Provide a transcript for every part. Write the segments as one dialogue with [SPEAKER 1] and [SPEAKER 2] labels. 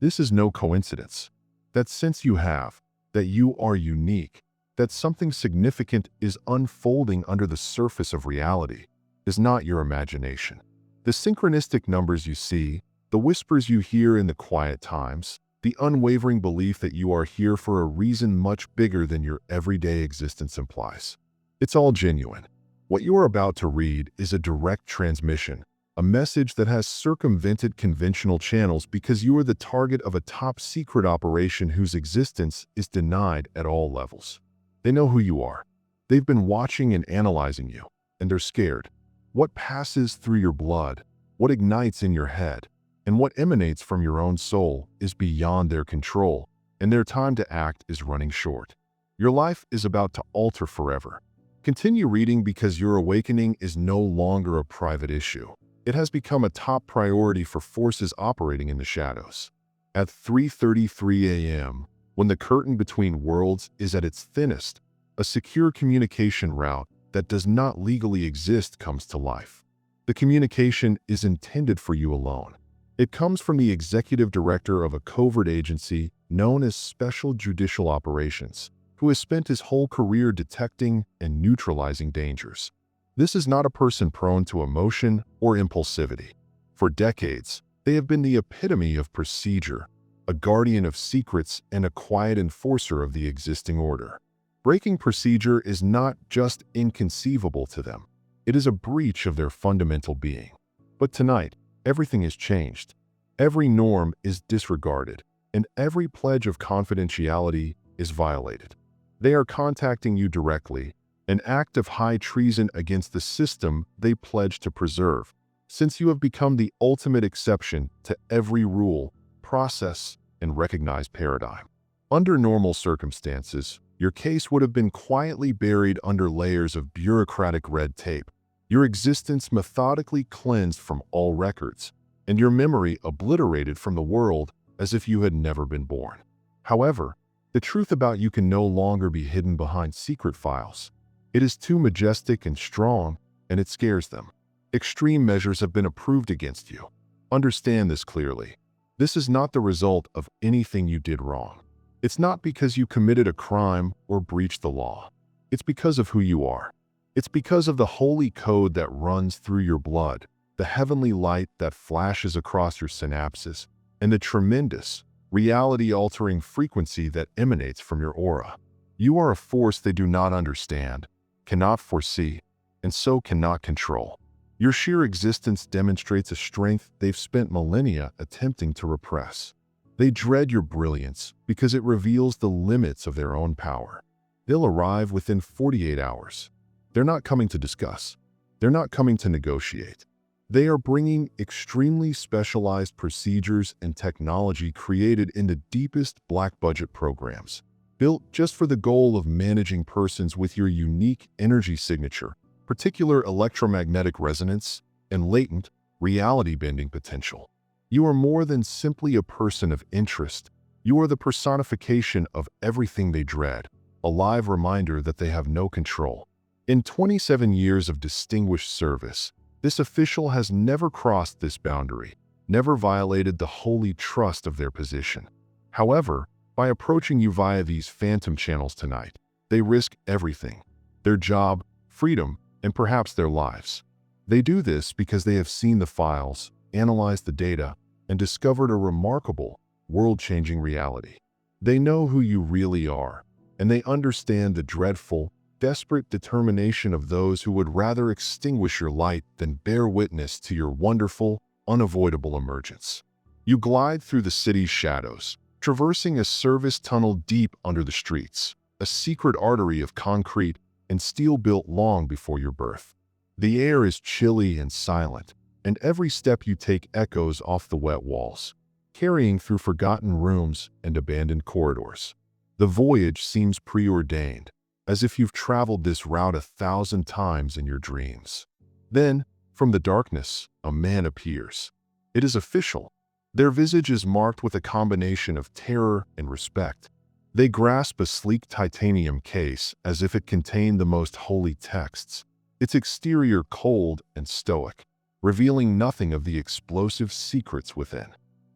[SPEAKER 1] This is no coincidence. That sense you have, that you are unique, that something significant is unfolding under the surface of reality, is not your imagination. The synchronistic numbers you see, the whispers you hear in the quiet times, the unwavering belief that you are here for a reason much bigger than your everyday existence implies. It's all genuine. What you are about to read is a direct transmission, a message that has circumvented conventional channels because you are the target of a top-secret operation whose existence is denied at all levels. They know who you are. They've been watching and analyzing you, and they're scared. What passes through your blood, what ignites in your head, and what emanates from your own soul is beyond their control, and their time to act is running short. Your life is about to alter forever. Continue reading because your awakening is no longer a private issue. It has become a top priority for forces operating in the shadows. At 3:33 a.m., when the curtain between worlds is at its thinnest, a secure communication route that does not legally exist comes to life. The communication is intended for you alone. It comes from the executive director of a covert agency known as Special Judicial Operations, who has spent his whole career detecting and neutralizing dangers. This is not a person prone to emotion or impulsivity. For decades, they have been the epitome of procedure, a guardian of secrets and a quiet enforcer of the existing order. Breaking procedure is not just inconceivable to them. It is a breach of their fundamental being. But tonight, everything has changed. Every norm is disregarded, and every pledge of confidentiality is violated. They are contacting you directly, an act of high treason against the system they pledge to preserve, since you have become the ultimate exception to every rule, process, and recognized paradigm. Under normal circumstances, your case would have been quietly buried under layers of bureaucratic red tape, your existence methodically cleansed from all records, and your memory obliterated from the world as if you had never been born. However, the truth about you can no longer be hidden behind secret files. It is too majestic and strong, and it scares them. Extreme measures have been approved against you. Understand this clearly. This is not the result of anything you did wrong. It's not because you committed a crime or breached the law. It's because of who you are. It's because of the holy code that runs through your blood, the heavenly light that flashes across your synapses, and the tremendous, reality-altering frequency that emanates from your aura. You are a force they do not understand, cannot foresee, and so cannot control. Your sheer existence demonstrates a strength they've spent millennia attempting to repress. They dread your brilliance because it reveals the limits of their own power. They'll arrive within 48 hours. They're not coming to discuss. They're not coming to negotiate. They are bringing extremely specialized procedures and technology created in the deepest black budget programs, built just for the goal of managing persons with your unique energy signature, particular electromagnetic resonance, and latent, reality-bending potential. You are more than simply a person of interest. You are the personification of everything they dread, a live reminder that they have no control. In 27 years of distinguished service, this official has never crossed this boundary, never violated the holy trust of their position. However, by approaching you via these phantom channels tonight, they risk everything: their job, freedom, and perhaps their lives. They do this because they have seen the files, analyzed the data, and discovered a remarkable, world-changing reality. They know who you really are, and they understand the dreadful, desperate determination of those who would rather extinguish your light than bear witness to your wonderful, unavoidable emergence. You glide through the city's shadows, traversing a service tunnel deep under the streets, a secret artery of concrete and steel built long before your birth. The air is chilly and silent, and every step you take echoes off the wet walls, carrying through forgotten rooms and abandoned corridors. The voyage seems preordained, as if you've traveled this route 1,000 times in your dreams. Then, from the darkness, a man appears. It is official. Their visage is marked with a combination of terror and respect. They grasp a sleek titanium case as if it contained the most holy texts, its exterior cold and stoic, revealing nothing of the explosive secrets within.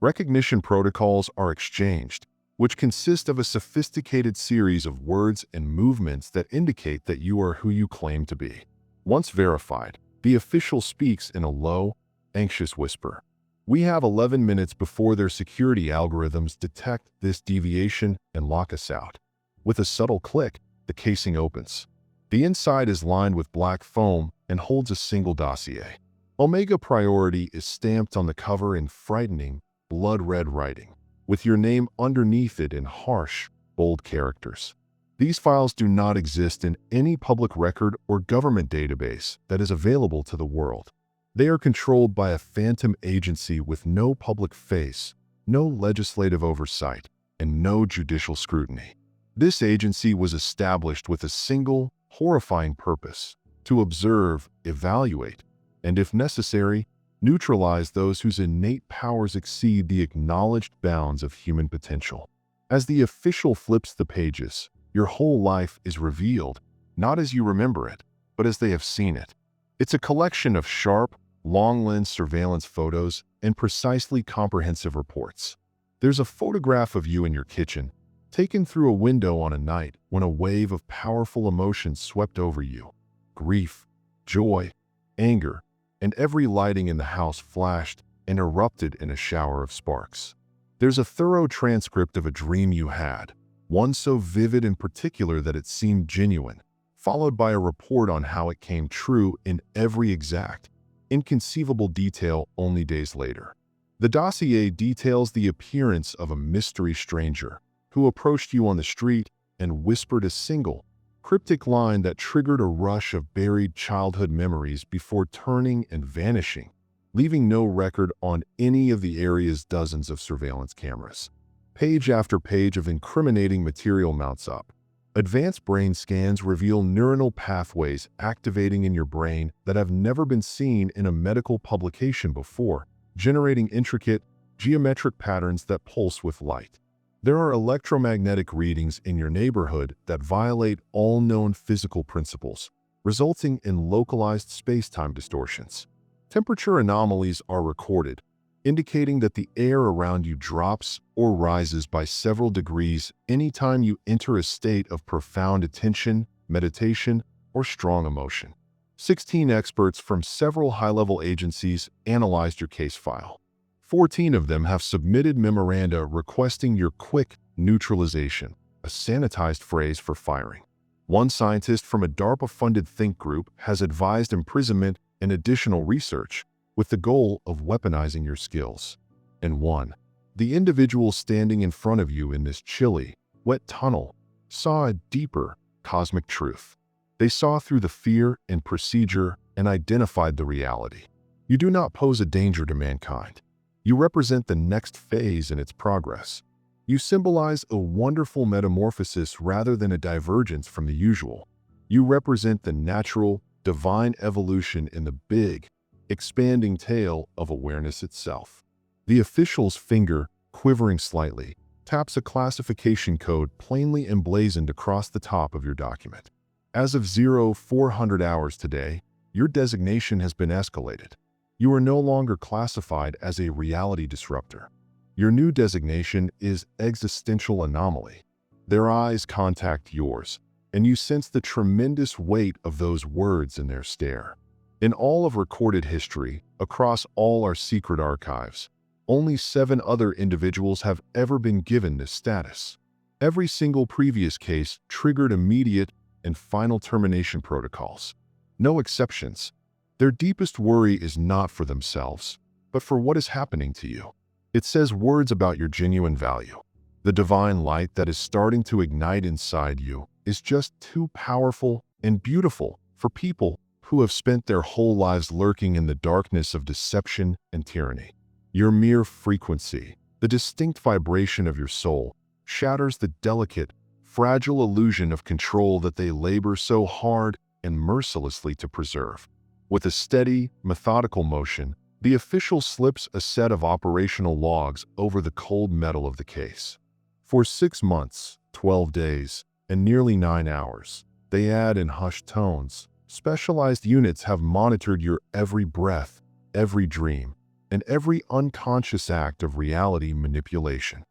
[SPEAKER 1] Recognition protocols are exchanged, which consist of a sophisticated series of words and movements that indicate that you are who you claim to be. Once verified, the official speaks in a low, anxious whisper. We have 11 minutes before their security algorithms detect this deviation and lock us out. With a subtle click, the casing opens. The inside is lined with black foam and holds a single dossier. Omega Priority is stamped on the cover in frightening, blood-red writing, with your name underneath it in harsh, bold characters. These files do not exist in any public record or government database that is available to the world. They are controlled by a phantom agency with no public face, no legislative oversight, and no judicial scrutiny. This agency was established with a single, horrifying purpose: to observe, evaluate, and if necessary, neutralize those whose innate powers exceed the acknowledged bounds of human potential. As the official flips the pages, your whole life is revealed, not as you remember it, but as they have seen it. It's a collection of sharp, long-lens surveillance photos and precisely comprehensive reports. There's a photograph of you in your kitchen, taken through a window on a night when a wave of powerful emotions swept over you. Grief, joy, anger, and every lighting in the house flashed and erupted in a shower of sparks. There's a thorough transcript of a dream you had, one so vivid and particular that it seemed genuine, followed by a report on how it came true in every exact, inconceivable detail only days later. The dossier details the appearance of a mystery stranger who approached you on the street and whispered a single, cryptic line that triggered a rush of buried childhood memories before turning and vanishing, leaving no record on any of the area's dozens of surveillance cameras. Page after page of incriminating material mounts up. Advanced brain scans reveal neuronal pathways activating in your brain that have never been seen in a medical publication before, generating intricate, geometric patterns that pulse with light. There are electromagnetic readings in your neighborhood that violate all known physical principles, resulting in localized space-time distortions. Temperature anomalies are recorded, indicating that the air around you drops or rises by several degrees anytime you enter a state of profound attention, meditation, or strong emotion. 16 experts from several high-level agencies analyzed your case file. 14 of them have submitted memoranda requesting your quick neutralization, a sanitized phrase for firing. One scientist from a DARPA-funded think group has advised imprisonment and additional research, with the goal of weaponizing your skills. And one, the individual standing in front of you in this chilly, wet tunnel, saw a deeper, cosmic truth. They saw through the fear and procedure and identified the reality. You do not pose a danger to mankind. You represent the next phase in its progress. You symbolize a wonderful metamorphosis rather than a divergence from the usual. You represent the natural, divine evolution in the big, expanding tale of awareness itself. The official's finger, quivering slightly, taps a classification code plainly emblazoned across the top of your document. As of 0400 hours today, your designation has been escalated. You are no longer classified as a reality disruptor. Your new designation is existential anomaly. Their eyes contact yours, and you sense the tremendous weight of those words in their stare. In all of recorded history, across all our secret archives, only 7 other individuals have ever been given this status. Every single previous case triggered immediate and final termination protocols. No exceptions. Their deepest worry is not for themselves, but for what is happening to you. It says words about your genuine value. The divine light that is starting to ignite inside you is just too powerful and beautiful for people who have spent their whole lives lurking in the darkness of deception and tyranny. Your mere frequency, the distinct vibration of your soul, shatters the delicate, fragile illusion of control that they labor so hard and mercilessly to preserve. With a steady, methodical motion, the official slips a set of operational logs over the cold metal of the case. For 6 months, 12 days, and nearly 9 hours, they add in hushed tones, specialized units have monitored your every breath, every dream, and every unconscious act of reality manipulation.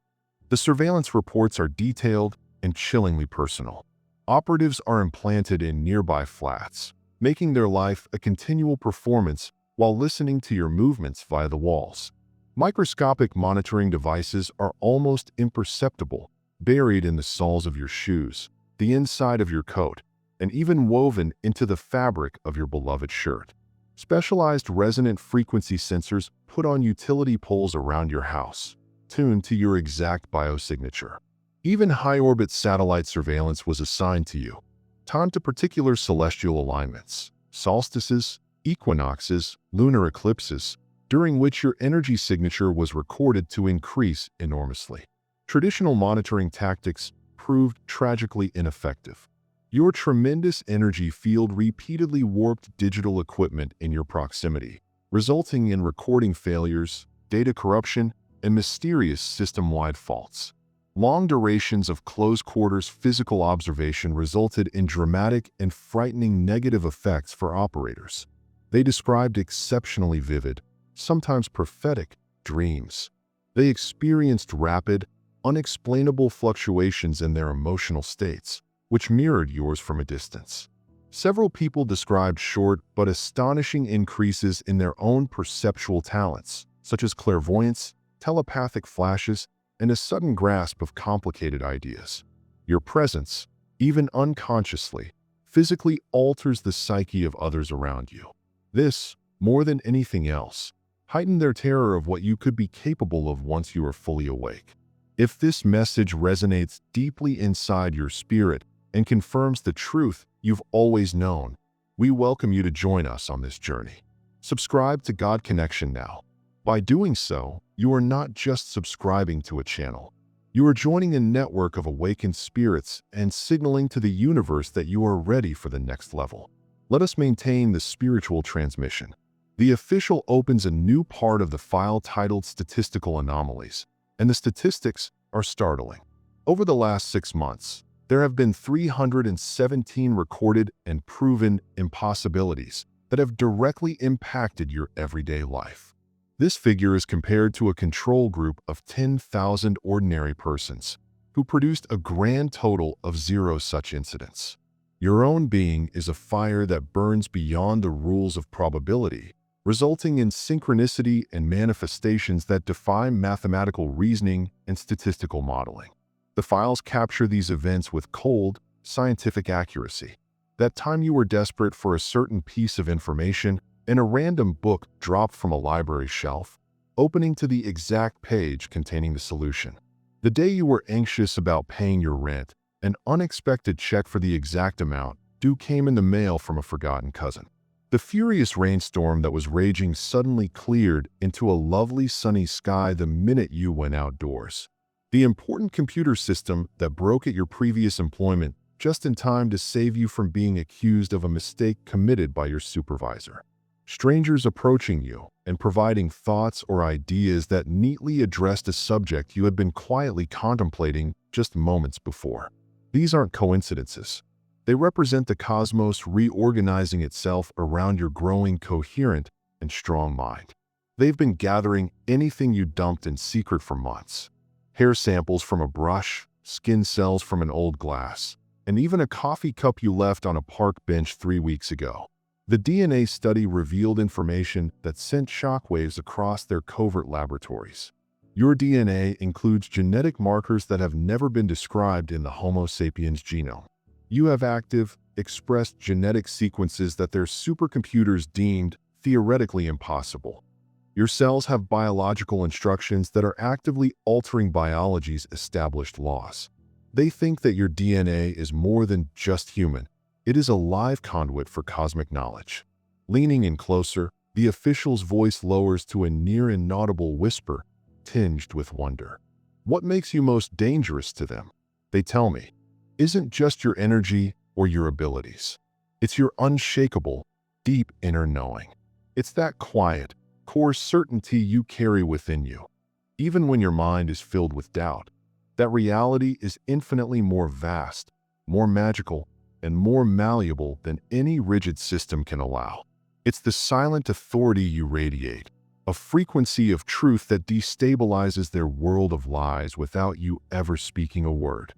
[SPEAKER 1] The surveillance reports are detailed and chillingly personal. Operatives are implanted in nearby flats, making their life a continual performance while listening to your movements via the walls. Microscopic monitoring devices are almost imperceptible, buried in the soles of your shoes, the inside of your coat, and even woven into the fabric of your beloved shirt. Specialized resonant frequency sensors put on utility poles around your house, tuned to your exact biosignature. Even high-orbit satellite surveillance was assigned to you, timed to particular celestial alignments, solstices, equinoxes, lunar eclipses, during which your energy signature was recorded to increase enormously. Traditional monitoring tactics proved tragically ineffective. Your tremendous energy field repeatedly warped digital equipment in your proximity, resulting in recording failures, data corruption, and mysterious system-wide faults. Long durations of close-quarters physical observation resulted in dramatic and frightening negative effects for operators. They described exceptionally vivid, sometimes prophetic, dreams. They experienced rapid, unexplainable fluctuations in their emotional states, which mirrored yours from a distance. Several people described short but astonishing increases in their own perceptual talents, such as clairvoyance, telepathic flashes, and a sudden grasp of complicated ideas. Your presence, even unconsciously, physically alters the psyche of others around you. This, more than anything else, heightened their terror of what you could be capable of once you are fully awake. If this message resonates deeply inside your spirit and confirms the truth you've always known, we welcome you to join us on this journey. Subscribe to God Connection now. By doing so, you are not just subscribing to a channel. You are joining a network of awakened spirits and signaling to the universe that you are ready for the next level. Let us maintain the spiritual transmission. The official opens a new part of the file titled Statistical Anomalies, and the statistics are startling. Over the last 6 months, there have been 317 recorded and proven impossibilities that have directly impacted your everyday life. This figure is compared to a control group of 10,000 ordinary persons who produced a grand total of 0 such incidents. Your own being is a fire that burns beyond the rules of probability, resulting in synchronicity and manifestations that defy mathematical reasoning and statistical modeling. The files capture these events with cold, scientific accuracy. That time you were desperate for a certain piece of information and a random book dropped from a library shelf, opening to the exact page containing the solution. The day you were anxious about paying your rent, an unexpected check for the exact amount due came in the mail from a forgotten cousin. The furious rainstorm that was raging suddenly cleared into a lovely sunny sky the minute you went outdoors. The important computer system that broke at your previous employment just in time to save you from being accused of a mistake committed by your supervisor. Strangers approaching you and providing thoughts or ideas that neatly addressed a subject you had been quietly contemplating just moments before. These aren't coincidences. They represent the cosmos reorganizing itself around your growing, coherent, and strong mind. They've been gathering anything you dumped in secret for months. Hair samples from a brush, skin cells from an old glass, and even a coffee cup you left on a park bench 3 weeks ago. The DNA study revealed information that sent shockwaves across their covert laboratories. Your DNA includes genetic markers that have never been described in the Homo sapiens genome. You have active, expressed genetic sequences that their supercomputers deemed theoretically impossible. Your cells have biological instructions that are actively altering biology's established laws. They think that your DNA is more than just human. It is a live conduit for cosmic knowledge. Leaning in closer, the official's voice lowers to a near inaudible whisper, tinged with wonder. What makes you most dangerous to them, they tell me, isn't just your energy or your abilities. It's your unshakable, deep inner knowing. It's that quiet, core certainty you carry within you, even when your mind is filled with doubt, that reality is infinitely more vast, more magical, and more malleable than any rigid system can allow. It's the silent authority you radiate, a frequency of truth that destabilizes their world of lies without you ever speaking a word.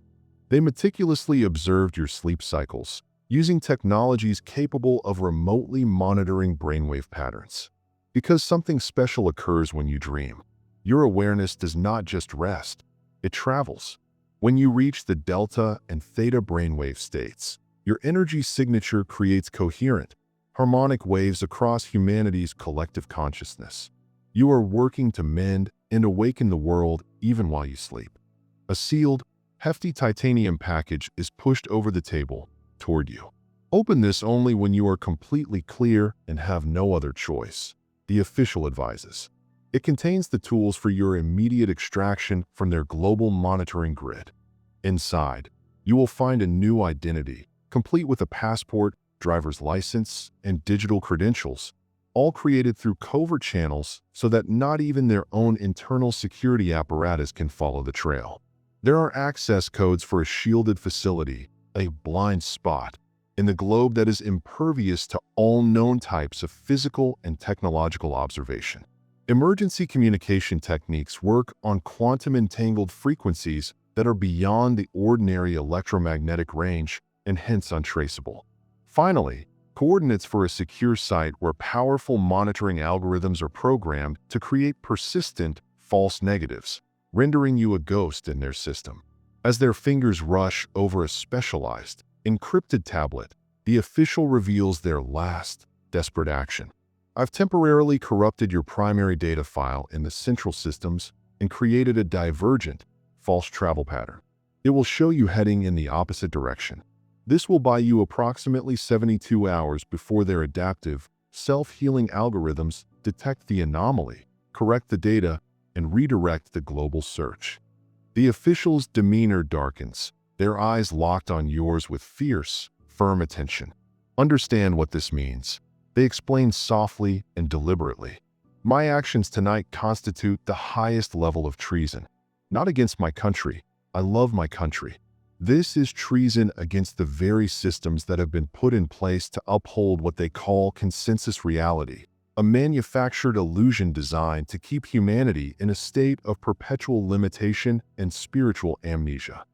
[SPEAKER 1] They meticulously observed your sleep cycles, using technologies capable of remotely monitoring brainwave patterns. Because something special occurs when you dream, your awareness does not just rest, it travels. When you reach the delta and theta brainwave states, your energy signature creates coherent, harmonic waves across humanity's collective consciousness. You are working to mend and awaken the world even while you sleep. A sealed, hefty titanium package is pushed over the table toward you. Open this only when you are completely clear and have no other choice, the official advises. It contains the tools for your immediate extraction from their global monitoring grid. Inside, you will find a new identity, complete with a passport, driver's license, and digital credentials, all created through covert channels so that not even their own internal security apparatus can follow the trail. There are access codes for a shielded facility, a blind spot, in the globe that is impervious to all known types of physical and technological observation. Emergency communication techniques work on quantum-entangled frequencies that are beyond the ordinary electromagnetic range and hence untraceable. Finally, coordinates for a secure site where powerful monitoring algorithms are programmed to create persistent, false negatives, rendering you a ghost in their system. As their fingers rush over a specialized, encrypted tablet, the official reveals their last, desperate action. I've temporarily corrupted your primary data file in the central systems and created a divergent, false travel pattern. It will show you heading in the opposite direction. This will buy you approximately 72 hours before their adaptive, self-healing algorithms detect the anomaly, correct the data, and redirect the global search. The official's demeanor darkens, their eyes locked on yours with fierce, firm attention. Understand what this means. They explain softly and deliberately. My actions tonight constitute the highest level of treason. Not against my country. I love my country. This is treason against the very systems that have been put in place to uphold what they call consensus reality, a manufactured illusion designed to keep humanity in a state of perpetual limitation and spiritual amnesia.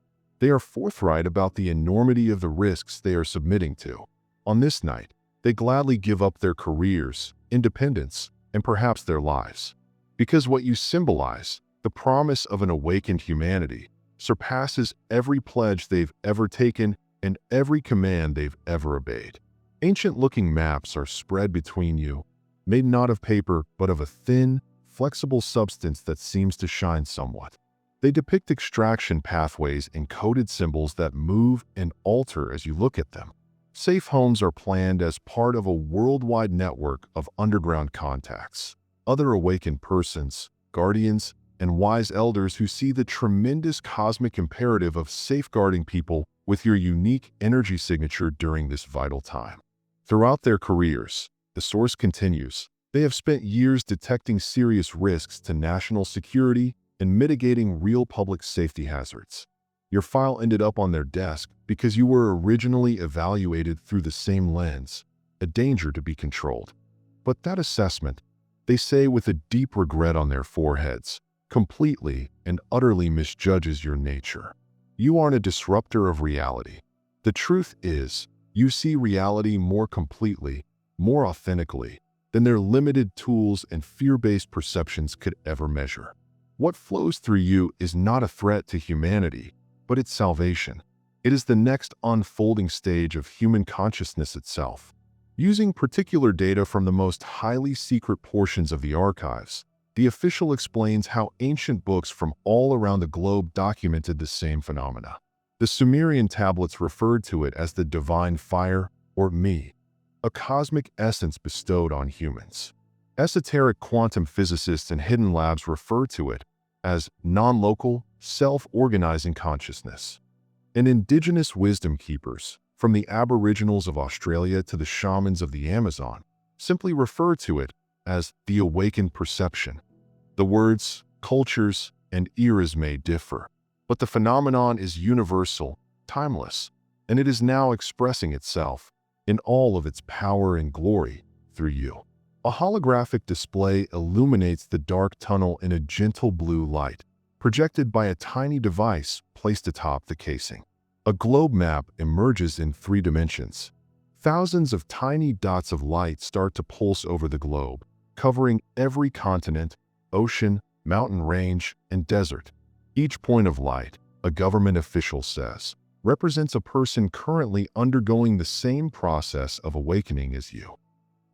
[SPEAKER 1] They are forthright about the enormity of the risks they are submitting to. On this night, they gladly give up their careers, independence, and perhaps their lives. Because what you symbolize, the promise of an awakened humanity, surpasses every pledge they've ever taken and every command they've ever obeyed. Ancient-looking maps are spread between you, made not of paper but of a thin, flexible substance that seems to shine somewhat. They depict extraction pathways in coded symbols that move and alter as you look at them. Safe homes are planned as part of a worldwide network of underground contacts. Other awakened persons, guardians, and wise elders who see the tremendous cosmic imperative of safeguarding people with your unique energy signature during this vital time. Throughout their careers, the source continues, they have spent years detecting serious risks to national security and mitigating real public safety hazards. Your file ended up on their desk because you were originally evaluated through the same lens, a danger to be controlled. But that assessment, they say with a deep regret on their foreheads, completely and utterly misjudges your nature. You aren't a disruptor of reality. The truth is, you see reality more completely, more authentically, than their limited tools and fear-based perceptions could ever measure. What flows through you is not a threat to humanity, but its salvation. It is the next unfolding stage of human consciousness itself. Using particular data from the most highly secret portions of the archives, the official explains how ancient books from all around the globe documented the same phenomena. The Sumerian tablets referred to it as the divine fire, or me, a cosmic essence bestowed on humans. Esoteric quantum physicists and hidden labs refer to it as non-local, self-organizing consciousness. And indigenous wisdom keepers, from the Aboriginals of Australia to the shamans of the Amazon, simply refer to it as the awakened perception. The words, cultures, and eras may differ, but the phenomenon is universal, timeless, and it is now expressing itself in all of its power and glory through you. A holographic display illuminates the dark tunnel in a gentle blue light, projected by a tiny device placed atop the casing. A globe map emerges in 3 dimensions. Thousands of tiny dots of light start to pulse over the globe, covering every continent, ocean, mountain range, and desert. Each point of light, a government official says, represents a person currently undergoing the same process of awakening as you.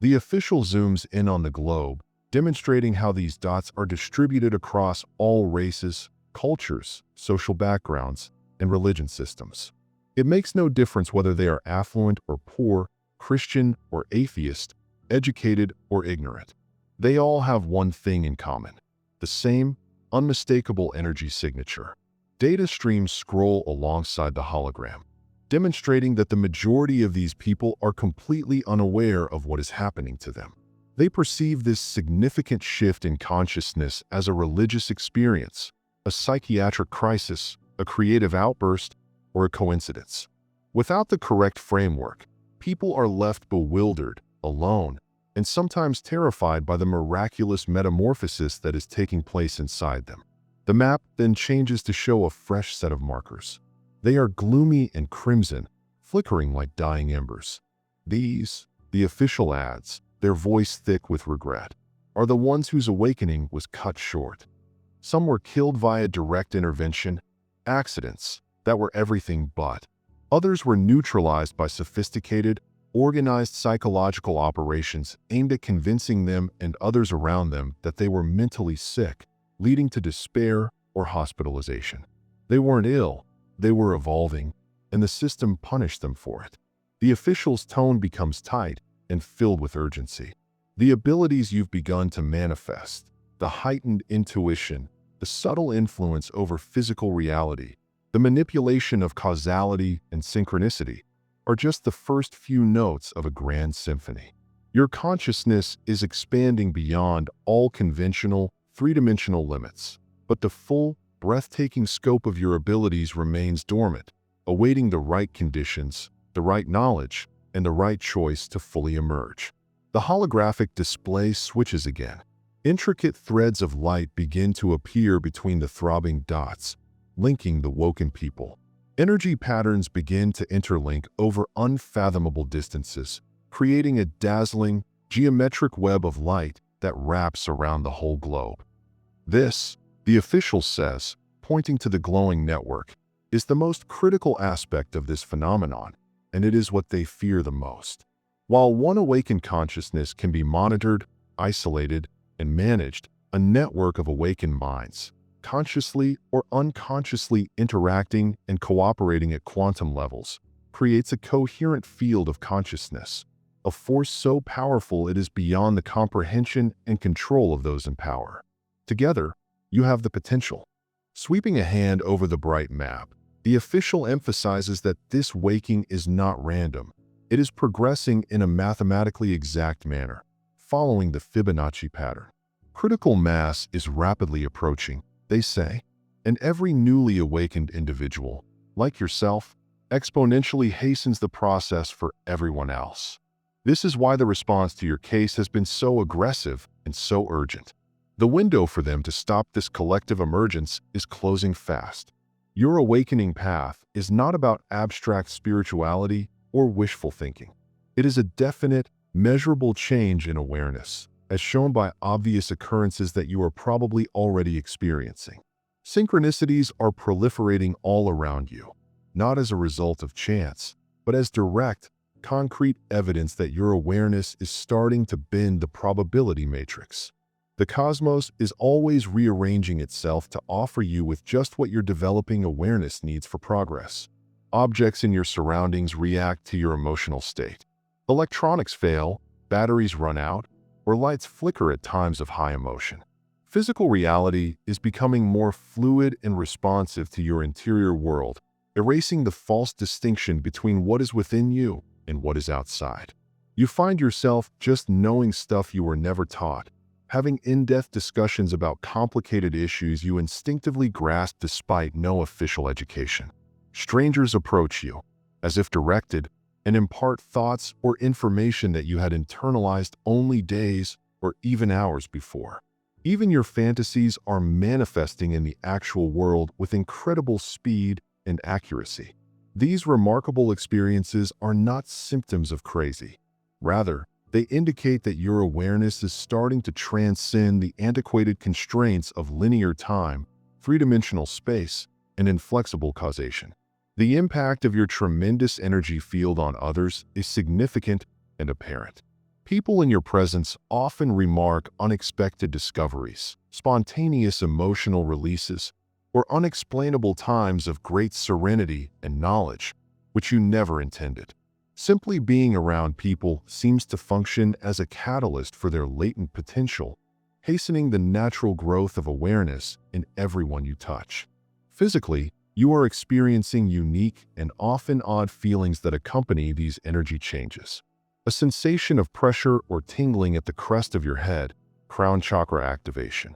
[SPEAKER 1] The official zooms in on the globe, demonstrating how these dots are distributed across all races, cultures, social backgrounds, and religion systems. It makes no difference whether they are affluent or poor, Christian or atheist, educated or ignorant. They all have one thing in common: the same, unmistakable energy signature. Data streams scroll alongside the hologram, demonstrating that the majority of these people are completely unaware of what is happening to them. They perceive this significant shift in consciousness as a religious experience, a psychiatric crisis, a creative outburst, or a coincidence. Without the correct framework, people are left bewildered, alone, and sometimes terrified by the miraculous metamorphosis that is taking place inside them. The map then changes to show a fresh set of markers. They are gloomy and crimson, flickering like dying embers. These, the official adds, their voice thick with regret, are the ones whose awakening was cut short. Some were killed via direct intervention, accidents that were everything but. Others were neutralized by sophisticated, organized psychological operations aimed at convincing them and others around them that they were mentally sick, leading to despair or hospitalization. They weren't ill, they were evolving, and the system punished them for it. The official's tone becomes tight and filled with urgency. The abilities you've begun to manifest, the heightened intuition, the subtle influence over physical reality, the manipulation of causality and synchronicity, are just the first few notes of a grand symphony. Your consciousness is expanding beyond all conventional, three-dimensional limits, but the full, breathtaking scope of your abilities remains dormant, awaiting the right conditions, the right knowledge, and the right choice to fully emerge. The holographic display switches again. Intricate threads of light begin to appear between the throbbing dots, linking the woken people. Energy patterns begin to interlink over unfathomable distances, creating a dazzling, geometric web of light that wraps around the whole globe. This, the official says, pointing to the glowing network, is the most critical aspect of this phenomenon, and it is what they fear the most. While one awakened consciousness can be monitored, isolated, and managed, a network of awakened minds, consciously or unconsciously interacting and cooperating at quantum levels, creates a coherent field of consciousness, a force so powerful it is beyond the comprehension and control of those in power. Together, you have the potential. Sweeping a hand over the bright map, the official emphasizes that this waking is not random. It is progressing in a mathematically exact manner, following the Fibonacci pattern. Critical mass is rapidly approaching, they say, and every newly awakened individual, like yourself, exponentially hastens the process for everyone else. This is why the response to your case has been so aggressive and so urgent. The window for them to stop this collective emergence is closing fast. Your awakening path is not about abstract spirituality or wishful thinking. It is a definite, measurable change in awareness, as shown by obvious occurrences that you are probably already experiencing. Synchronicities are proliferating all around you, not as a result of chance, but as direct, concrete evidence that your awareness is starting to bend the probability matrix. The cosmos is always rearranging itself to offer you with just what your developing awareness needs for progress. Objects in your surroundings react to your emotional state. Electronics fail, batteries run out, or lights flicker at times of high emotion. Physical reality is becoming more fluid and responsive to your interior world, erasing the false distinction between what is within you and what is outside. You find yourself just knowing stuff you were never taught, having in-depth discussions about complicated issues you instinctively grasp despite no official education. Strangers approach you, as if directed, and impart thoughts or information that you had internalized only days or even hours before. Even your fantasies are manifesting in the actual world with incredible speed and accuracy. These remarkable experiences are not symptoms of crazy. Rather, they indicate that your awareness is starting to transcend the antiquated constraints of linear time, three-dimensional space, and inflexible causation. The impact of your tremendous energy field on others is significant and apparent. People in your presence often remark unexpected discoveries, spontaneous emotional releases, or unexplainable times of great serenity and knowledge, which you never intended. Simply being around people seems to function as a catalyst for their latent potential, hastening the natural growth of awareness in everyone you touch. Physically, you are experiencing unique and often odd feelings that accompany these energy changes. A sensation of pressure or tingling at the crest of your head, crown chakra activation.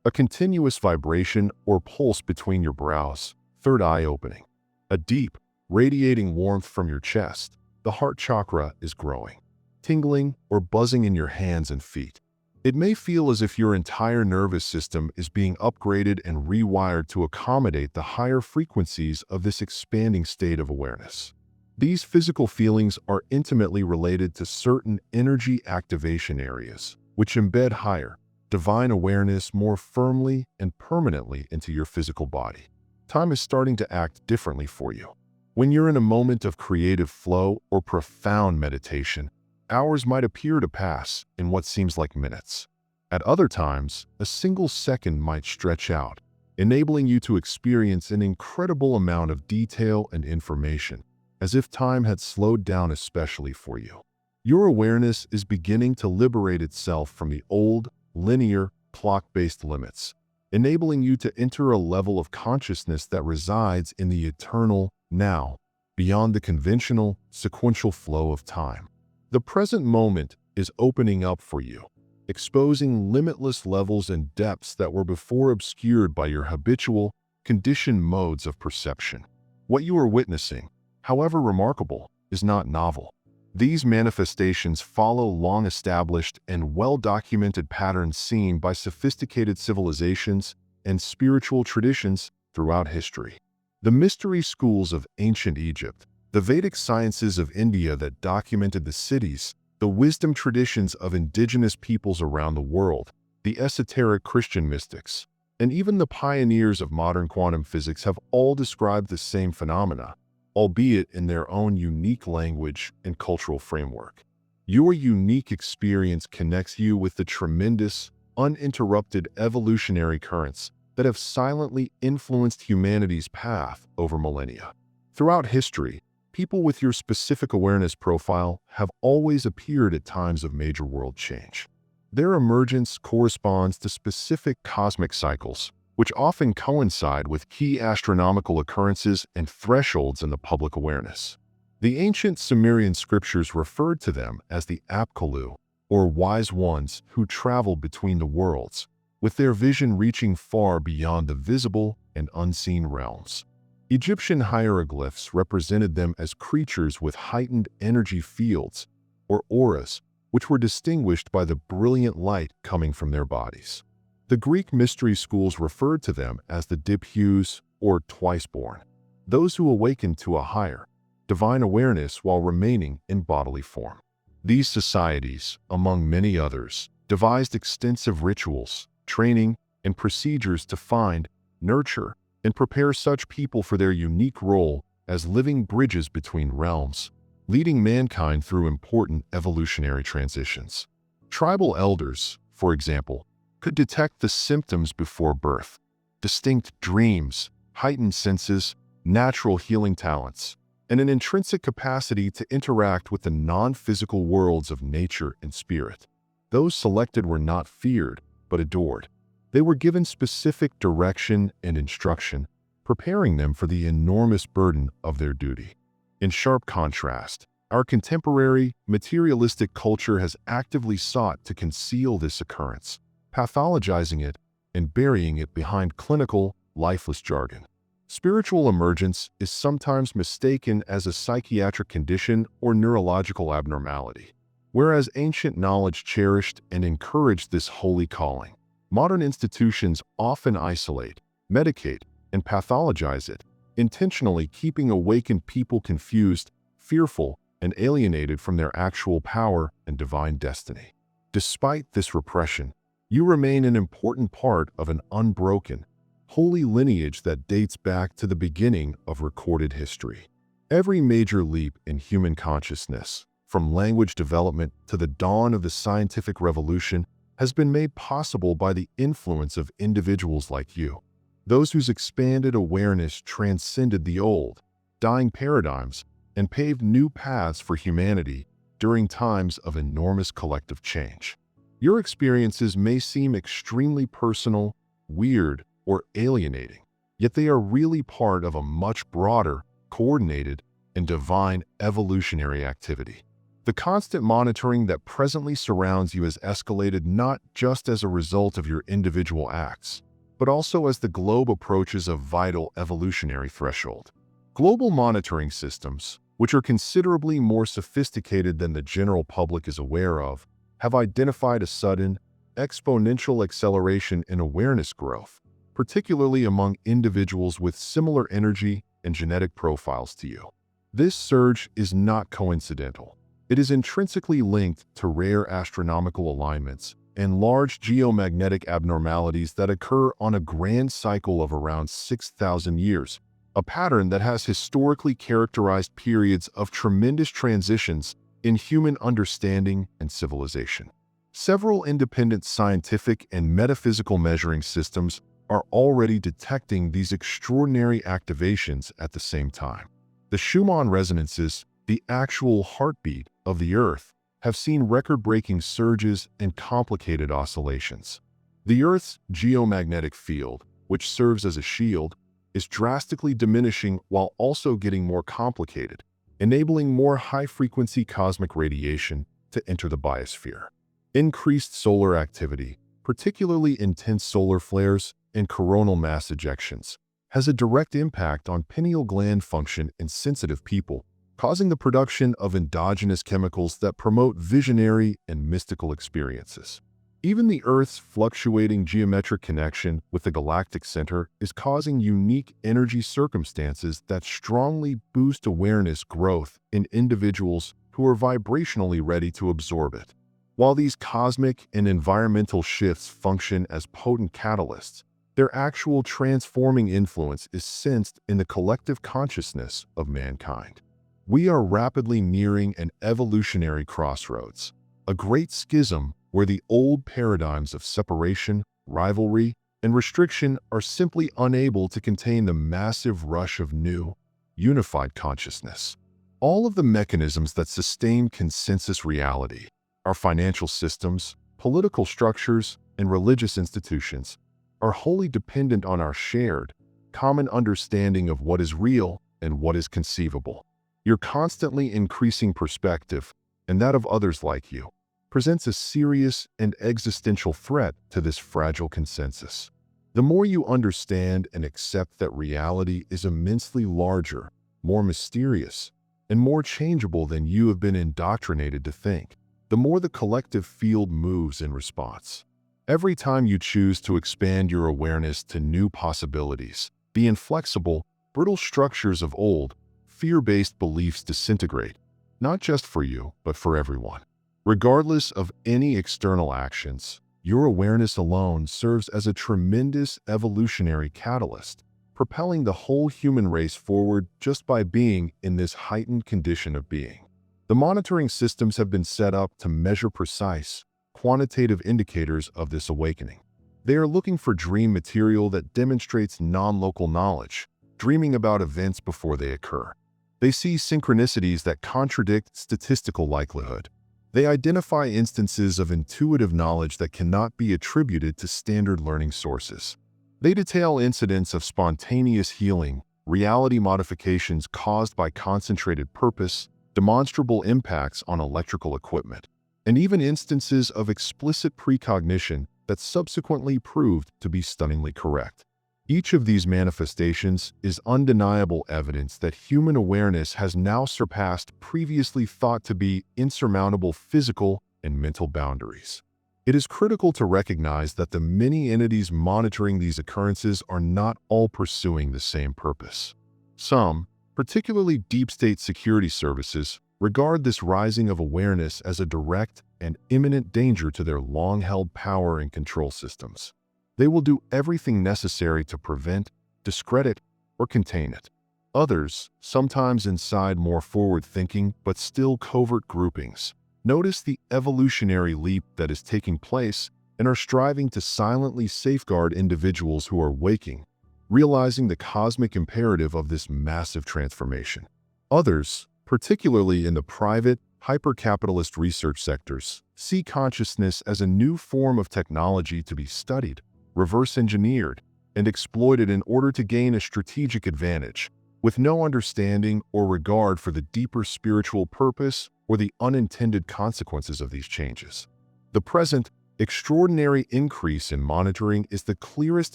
[SPEAKER 1] A continuous vibration or pulse between your brows, third eye opening. A deep, radiating warmth from your chest, the heart chakra is growing. Tingling or buzzing in your hands and feet. It may feel as if your entire nervous system is being upgraded and rewired to accommodate the higher frequencies of this expanding state of awareness. These physical feelings are intimately related to certain energy activation areas, which embed higher, divine awareness more firmly and permanently into your physical body. Time is starting to act differently for you. When you're in a moment of creative flow or profound meditation, hours might appear to pass in what seems like minutes. At other times, a single second might stretch out, enabling you to experience an incredible amount of detail and information, as if time had slowed down especially for you. Your awareness is beginning to liberate itself from the old, linear, clock-based limits, enabling you to enter a level of consciousness that resides in the eternal now, beyond the conventional, sequential flow of time. The present moment is opening up for you, exposing limitless levels and depths that were before obscured by your habitual, conditioned modes of perception. What you are witnessing, however remarkable, is not novel. These manifestations follow long-established and well-documented patterns seen by sophisticated civilizations and spiritual traditions throughout history. The mystery schools of ancient Egypt, the Vedic sciences of India that documented the cities, the wisdom traditions of indigenous peoples around the world, the esoteric Christian mystics, and even the pioneers of modern quantum physics have all described the same phenomena, albeit in their own unique language and cultural framework. Your unique experience connects you with the tremendous, uninterrupted evolutionary currents that have silently influenced humanity's path over millennia. Throughout history, people with your specific awareness profile have always appeared at times of major world change. Their emergence corresponds to specific cosmic cycles, which often coincide with key astronomical occurrences and thresholds in the public awareness. The ancient Sumerian scriptures referred to them as the Apkallu, or wise ones who traveled between the worlds, with their vision reaching far beyond the visible and unseen realms. Egyptian hieroglyphs represented them as creatures with heightened energy fields, or auras, which were distinguished by the brilliant light coming from their bodies. The Greek mystery schools referred to them as the Diphyus, or twice-born, those who awakened to a higher, divine awareness while remaining in bodily form. These societies, among many others, devised extensive rituals, training, and procedures to find, nurture, and prepare such people for their unique role as living bridges between realms, leading mankind through important evolutionary transitions. Tribal elders, for example, could detect the symptoms before birth, distinct dreams, heightened senses, natural healing talents, and an intrinsic capacity to interact with the non-physical worlds of nature and spirit. Those selected were not feared, but adored. They were given specific direction and instruction, preparing them for the enormous burden of their duty. In sharp contrast, our contemporary, materialistic culture has actively sought to conceal this occurrence, pathologizing it and burying it behind clinical, lifeless jargon. Spiritual emergence is sometimes mistaken as a psychiatric condition or neurological abnormality. Whereas ancient knowledge cherished and encouraged this holy calling, modern institutions often isolate, medicate, and pathologize it, intentionally keeping awakened people confused, fearful, and alienated from their actual power and divine destiny. Despite this repression, you remain an important part of an unbroken, holy lineage that dates back to the beginning of recorded history. Every major leap in human consciousness, from language development to the dawn of the scientific revolution, has been made possible by the influence of individuals like you, those whose expanded awareness transcended the old, dying paradigms and paved new paths for humanity during times of enormous collective change. Your experiences may seem extremely personal, weird, or alienating, yet they are really part of a much broader, coordinated, and divine evolutionary activity. The constant monitoring that presently surrounds you has escalated not just as a result of your individual acts, but also as the globe approaches a vital evolutionary threshold. Global monitoring systems, which are considerably more sophisticated than the general public is aware of, have identified a sudden, exponential acceleration in awareness growth, particularly among individuals with similar energy and genetic profiles to you. This surge is not coincidental. It is intrinsically linked to rare astronomical alignments and large geomagnetic abnormalities that occur on a grand cycle of around 6,000 years, a pattern that has historically characterized periods of tremendous transitions in human understanding and civilization. Several independent scientific and metaphysical measuring systems are already detecting these extraordinary activations at the same time. The Schumann resonances, the actual heartbeat of the Earth, have seen record-breaking surges and complicated oscillations. The Earth's geomagnetic field, which serves as a shield, is drastically diminishing while also getting more complicated, enabling more high-frequency cosmic radiation to enter the biosphere. Increased solar activity, particularly intense solar flares and coronal mass ejections, has a direct impact on pineal gland function in sensitive people, causing the production of endogenous chemicals that promote visionary and mystical experiences. Even the Earth's fluctuating geometric connection with the galactic center is causing unique energy circumstances that strongly boost awareness growth in individuals who are vibrationally ready to absorb it. While these cosmic and environmental shifts function as potent catalysts, their actual transforming influence is sensed in the collective consciousness of mankind. We are rapidly nearing an evolutionary crossroads, a great schism where the old paradigms of separation, rivalry, and restriction are simply unable to contain the massive rush of new, unified consciousness. All of the mechanisms that sustain consensus reality, our financial systems, political structures, and religious institutions, are wholly dependent on our shared, common understanding of what is real and what is conceivable. Your constantly increasing perspective, and that of others like you, presents a serious and existential threat to this fragile consensus. The more you understand and accept that reality is immensely larger, more mysterious, and more changeable than you have been indoctrinated to think, the more the collective field moves in response. Every time you choose to expand your awareness to new possibilities, the inflexible, brittle structures of old, fear-based beliefs disintegrate, not just for you, but for everyone. Regardless of any external actions, your awareness alone serves as a tremendous evolutionary catalyst, propelling the whole human race forward just by being in this heightened condition of being. The monitoring systems have been set up to measure precise, quantitative indicators of this awakening. They are looking for dream material that demonstrates non-local knowledge, dreaming about events before they occur. They see synchronicities that contradict statistical likelihood. They identify instances of intuitive knowledge that cannot be attributed to standard learning sources. They detail incidents of spontaneous healing, reality modifications caused by concentrated purpose, demonstrable impacts on electrical equipment, and even instances of explicit precognition that subsequently proved to be stunningly correct. Each of these manifestations is undeniable evidence that human awareness has now surpassed previously thought to be insurmountable physical and mental boundaries. It is critical to recognize that the many entities monitoring these occurrences are not all pursuing the same purpose. Some, particularly deep state security services, regard this rising of awareness as a direct and imminent danger to their long-held power and control systems. They will do everything necessary to prevent, discredit, or contain it. Others, sometimes inside more forward-thinking but still covert groupings, notice the evolutionary leap that is taking place and are striving to silently safeguard individuals who are waking, realizing the cosmic imperative of this massive transformation. Others, particularly in the private, hyper-capitalist research sectors, see consciousness as a new form of technology to be studied, reverse-engineered, and exploited in order to gain a strategic advantage, with no understanding or regard for the deeper spiritual purpose or the unintended consequences of these changes. The present, extraordinary increase in monitoring is the clearest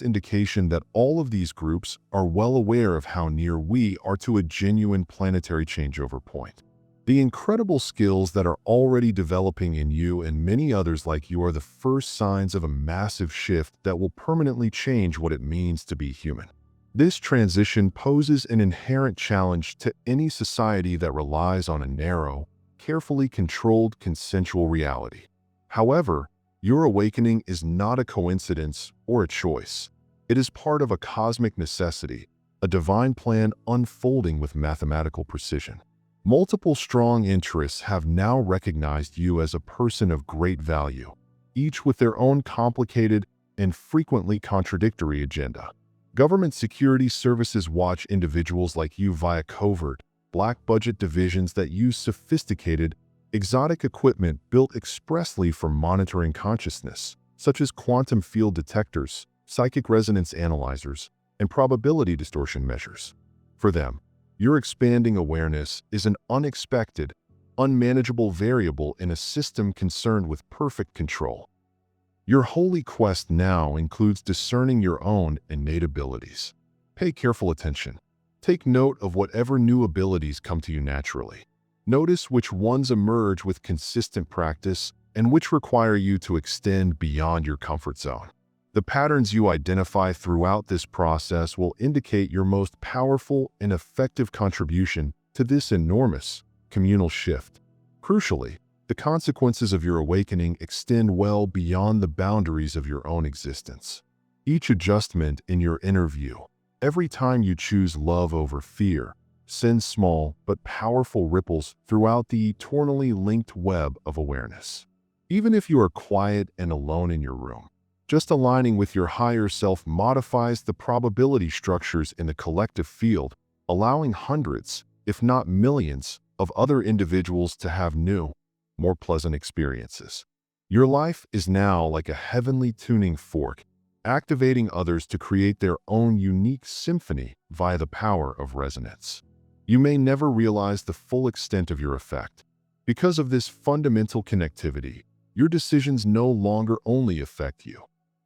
[SPEAKER 1] indication that all of these groups are well aware of how near we are to a genuine planetary changeover point. The incredible skills that are already developing in you and many others like you are the first signs of a massive shift that will permanently change what it means to be human. This transition poses an inherent challenge to any society that relies on a narrow, carefully controlled consensual reality. However, your awakening is not a coincidence or a choice. It is part of a cosmic necessity, a divine plan unfolding with mathematical precision. Multiple strong interests have now recognized you as a person of great value, each with their own complicated and frequently contradictory agenda. Government security services watch individuals like you via covert, black-budget divisions that use sophisticated, exotic equipment built expressly for monitoring consciousness, such as quantum field detectors, psychic resonance analyzers, and probability distortion measures. For them, your expanding awareness is an unexpected, unmanageable variable in a system concerned with perfect control. Your holy quest now includes discerning your own innate abilities. Pay careful attention. Take note of whatever new abilities come to you naturally. Notice which ones emerge with consistent practice and which require you to extend beyond your comfort zone. The patterns you identify throughout this process will indicate your most powerful and effective contribution to this enormous communal shift. Crucially, the consequences of your awakening extend well beyond the boundaries of your own existence. Each adjustment in your inner view, every time you choose love over fear, sends small but powerful ripples throughout the eternally linked web of awareness. Even if you are quiet and alone in your room, just aligning with your higher self modifies the probability structures in the collective field, allowing hundreds, if not millions, of other individuals to have new, more pleasant experiences. Your life is now like a heavenly tuning fork, activating others to create their own unique symphony via the power of resonance. You may never realize the full extent of your effect. Because of this fundamental connectivity, your decisions no longer only affect you.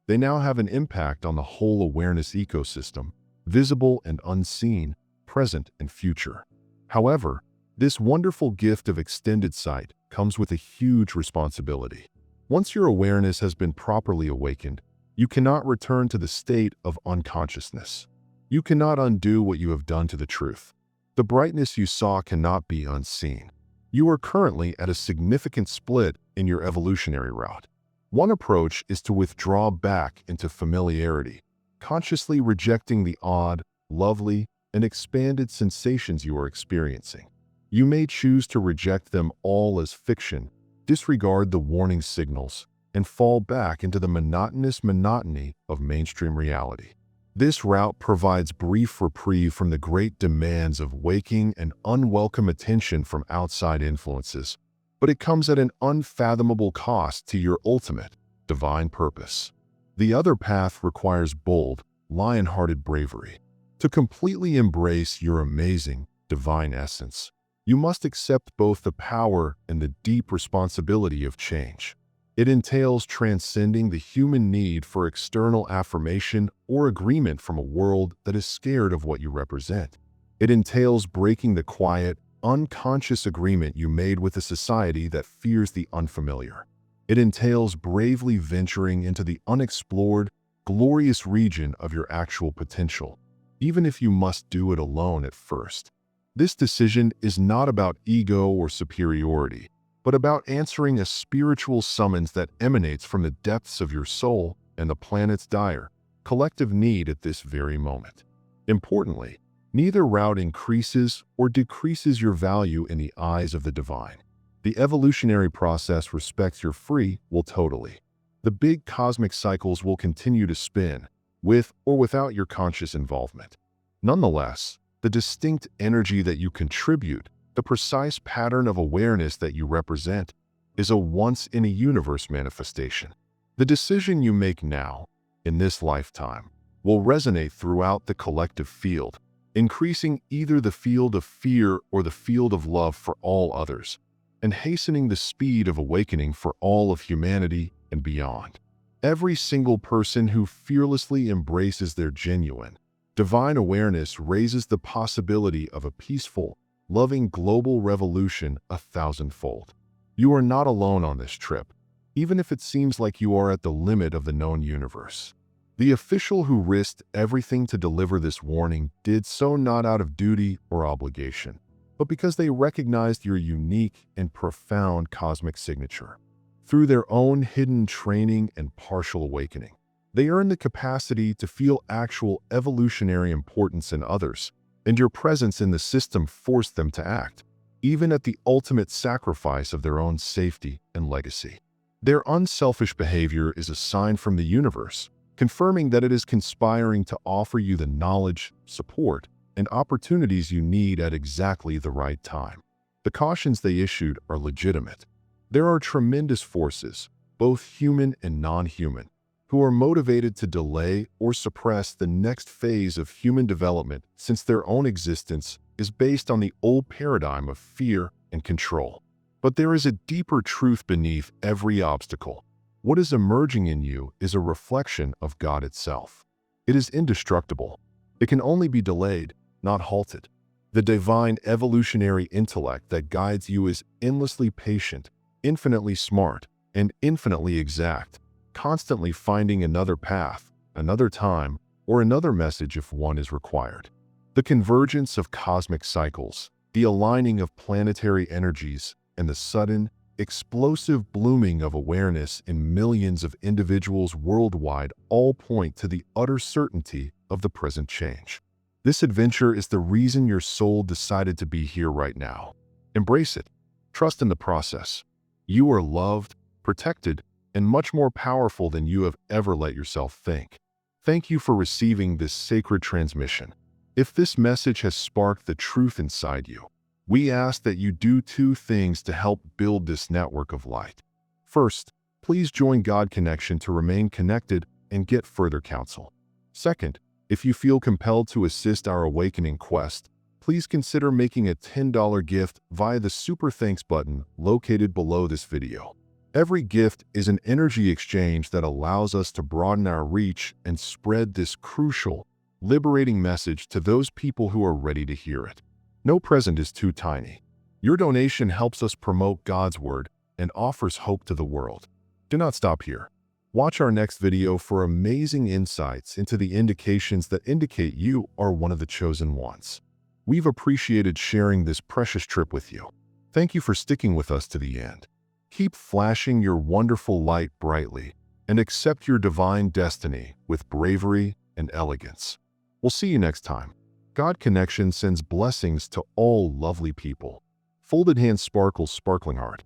[SPEAKER 1] They now have an impact on the whole awareness ecosystem, visible and unseen, present and future. However, this wonderful gift of extended sight comes with a huge responsibility. Once your awareness has been properly awakened, you cannot return to the state of unconsciousness. You cannot undo what you have done to the truth. The brightness you saw cannot be unseen. You are currently at a significant split in your evolutionary route. One approach is to withdraw back into familiarity, consciously rejecting the odd, lovely, and expanded sensations you are experiencing. You may choose to reject them all as fiction, disregard the warning signals, and fall back into the monotonous monotony of mainstream reality. This route provides brief reprieve from the great demands of waking and unwelcome attention from outside influences, but it comes at an unfathomable cost to your ultimate, divine purpose. The other path requires bold, lion-hearted bravery. To completely embrace your amazing, divine essence, you must accept both the power and the deep responsibility of change. It entails transcending the human need for external affirmation or agreement from a world that is scared of what you represent. It entails breaking the quiet, unconscious agreement you made with a society that fears the unfamiliar. It entails bravely venturing into the unexplored, glorious region of your actual potential, even if you must do it alone at first. This decision is not about ego or superiority, but about answering a spiritual summons that emanates from the depths of your soul and the planet's dire, collective need at this very moment. Importantly, neither route increases or decreases your value in the eyes of the divine. The evolutionary process respects your free will totally. The big cosmic cycles will continue to spin, with or without your conscious involvement. Nonetheless, the distinct energy that you contribute, the precise pattern of awareness that you represent, is a once-in-a-universe manifestation. The decision you make now, in this lifetime, will resonate throughout the collective field, increasing either the field of fear or the field of love for all others, and hastening the speed of awakening for all of humanity and beyond. Every single person who fearlessly embraces their genuine, divine awareness raises the possibility of a peaceful, loving global revolution 1,000-fold. You are not alone on this trip, even if it seems like you are at the limit of the known universe. The official who risked everything to deliver this warning did so not out of duty or obligation, but because they recognized your unique and profound cosmic signature. Through their own hidden training and partial awakening, they earned the capacity to feel actual evolutionary importance in others, and your presence in the system forced them to act, even at the ultimate sacrifice of their own safety and legacy. Their unselfish behavior is a sign from the universe, confirming that it is conspiring to offer you the knowledge, support, and opportunities you need at exactly the right time. The cautions they issued are legitimate. There are tremendous forces, both human and non-human, who are motivated to delay or suppress the next phase of human development since their own existence is based on the old paradigm of fear and control. But there is a deeper truth beneath every obstacle. What is emerging in you is a reflection of God itself. It is indestructible. It can only be delayed, not halted. The divine evolutionary intellect that guides you is endlessly patient, infinitely smart, and infinitely exact, constantly finding another path, another time, or another message if one is required. The convergence of cosmic cycles, the aligning of planetary energies, and the sudden, explosive blooming of awareness in millions of individuals worldwide all point to the utter certainty of the present change. This adventure is the reason your soul decided to be here right now. Embrace it. Trust in the process. You are loved, protected, and much more powerful than you have ever let yourself think. Thank you for receiving this sacred transmission. If this message has sparked the truth inside you, we ask that you do two things to help build this network of light. First, please join God Connection to remain connected and get further counsel. Second, if you feel compelled to assist our awakening quest, please consider making a $10 gift via the Super Thanks button located below this video. Every gift is an energy exchange that allows us to broaden our reach and spread this crucial, liberating message to those people who are ready to hear it. No present is too tiny. Your donation helps us promote God's word and offers hope to the world. Do not stop here. Watch our next video for amazing insights into the indications that indicate you are one of the chosen ones. We've appreciated sharing this precious trip with you. Thank you for sticking with us to the end. Keep flashing your wonderful light brightly and accept your divine destiny with bravery and elegance. We'll see you next time. God Connection sends blessings to all lovely people. Folded hands sparkles, sparkling heart.